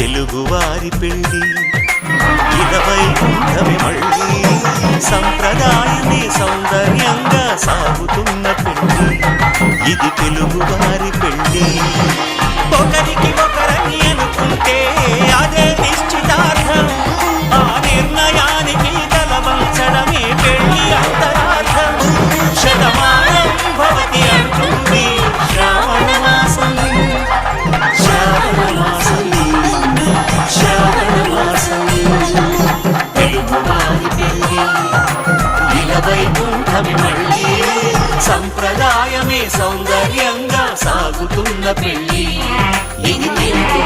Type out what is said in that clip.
తెలుగువారి పెళ్లి ఇలవై కుంఠమే మళ్ళీ సంప్రదాయమే సౌందర్యంగా సాగుతున్న పెళ్లి ఇది తెలుగువారి పెళ్లి ఒకరికి ఒకరని అనుకుంటే అదే నిశ్చితార్థం ఆ నిర్ణయానికి తలవంచడమే పెళ్లి అంతరార్థం శతమానం భవతి అంటుంది శ్రావణ మాసం తెలుగువారి పెళ్లి ఇలవై కుంఠమే మళ్ళీ సంప్రదాయమే సౌందర్యంగా సాగుతున్న పెళ్లి ఇది తెలుగు